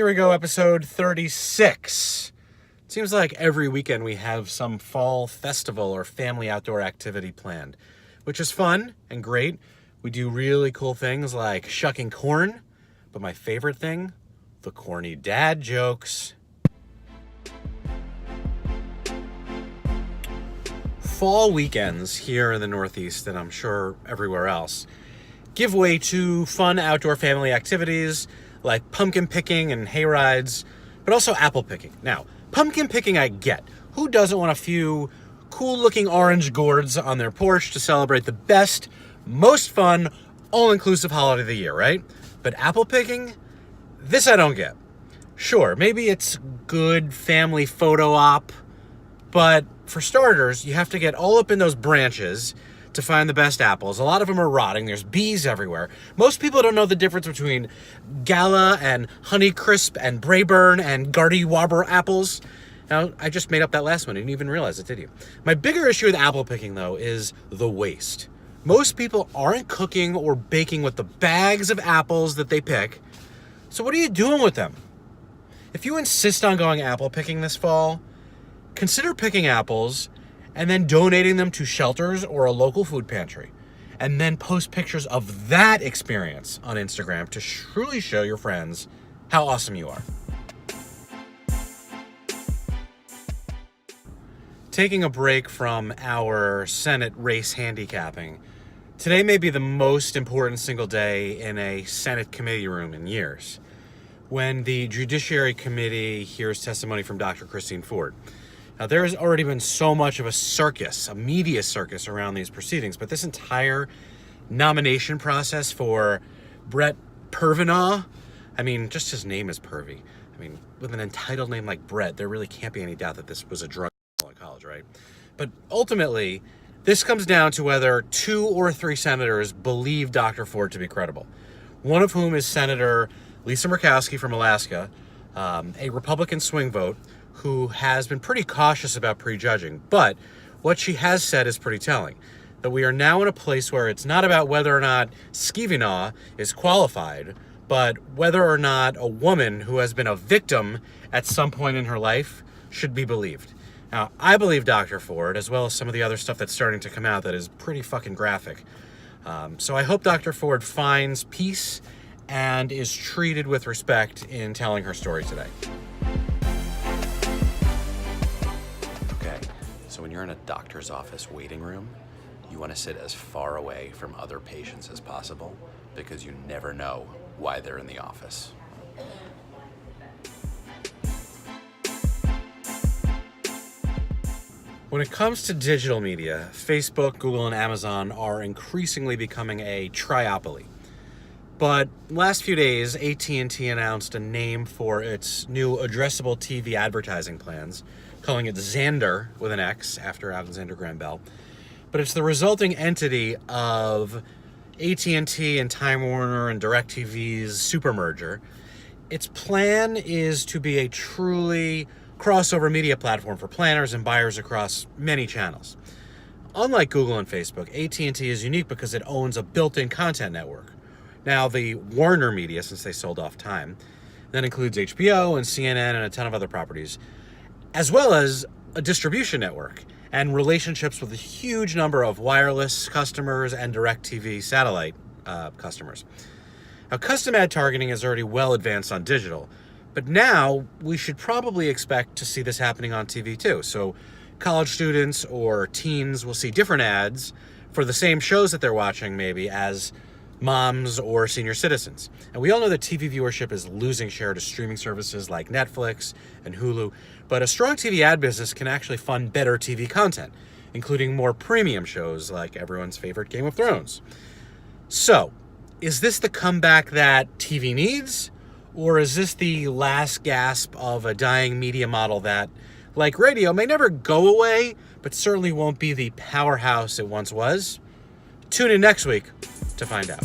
Here we go, episode 36. It seems like every weekend we have some fall festival or family outdoor activity planned, which is fun and great. We do really cool things like shucking corn, but my favorite thing, the corny dad jokes. Fall weekends here in the Northeast, and I'm sure everywhere else, give way to fun outdoor family activities like pumpkin picking and hay rides, but also apple picking. Now, pumpkin picking I get. Who doesn't want a few cool-looking orange gourds on their porch to celebrate the best, most fun, all-inclusive holiday of the year, right? But apple picking? This I don't get. Sure, maybe it's good family photo op, but for starters, you have to get all up in those branches to find the best apples. A lot of them are rotting. There's bees everywhere. Most people don't know the difference between Gala and Honeycrisp and Braeburn and Gardy Warbler apples. Now, I just made up that last one. You didn't even realize it, did you? My bigger issue with apple picking, though, is the waste. Most people aren't cooking or baking with the bags of apples that they pick. So what are you doing with them? If you insist on going apple picking this fall, consider picking apples and then donating them to shelters or a local food pantry. And then post pictures of that experience on Instagram to truly show your friends how awesome you are. Taking a break from our Senate race handicapping, today may be the most important single day in a Senate committee room in years, when the Judiciary Committee hears testimony from Dr. Christine Ford. Now, there has already been so much of a circus, a media circus around these proceedings, but this entire nomination process for Brett Pervinaugh, I mean, just his name is pervy. I mean, with an entitled name like Brett, there really can't be any doubt that this was a drug in college, right? But ultimately, this comes down to whether 2 or 3 senators believe Dr. Ford to be credible, one of whom is Senator Lisa Murkowski from Alaska, a Republican swing vote, who has been pretty cautious about prejudging, but what she has said is pretty telling, that we are now in a place where it's not about whether or not Skevinaw is qualified, but whether or not a woman who has been a victim at some point in her life should be believed. Now, I believe Dr. Ford, as well as some of the other stuff that's starting to come out that is pretty fucking graphic. So I hope Dr. Ford finds peace and is treated with respect in telling her story today. So when you're in a doctor's office waiting room, you want to sit as far away from other patients as possible because you never know why they're in the office. When it comes to digital media, Facebook, Google, and Amazon are increasingly becoming a triopoly. But last few days, AT&T announced a name for its new addressable TV advertising plans, calling it Xandr with an X after Alexander Graham Bell. But it's the resulting entity of AT&T and Time Warner and DirecTV's super merger. Its plan is to be a truly crossover media platform for planners and buyers across many channels. Unlike Google and Facebook, AT&T is unique because it owns a built-in content network. Now, the Warner Media, since they sold off Time, that includes HBO and CNN and a ton of other properties, as well as a distribution network and relationships with a huge number of wireless customers and DirecTV satellite customers. Now, custom ad targeting is already well advanced on digital, but now we should probably expect to see this happening on TV too. So college students or teens will see different ads for the same shows that they're watching maybe as moms or senior citizens. And we all know that TV viewership is losing share to streaming services like Netflix and Hulu, but a strong TV ad business can actually fund better TV content, including more premium shows like everyone's favorite Game of Thrones. So, is this the comeback that TV needs? Or is this the last gasp of a dying media model that, like radio, may never go away, but certainly won't be the powerhouse it once was? Tune in next week to find out.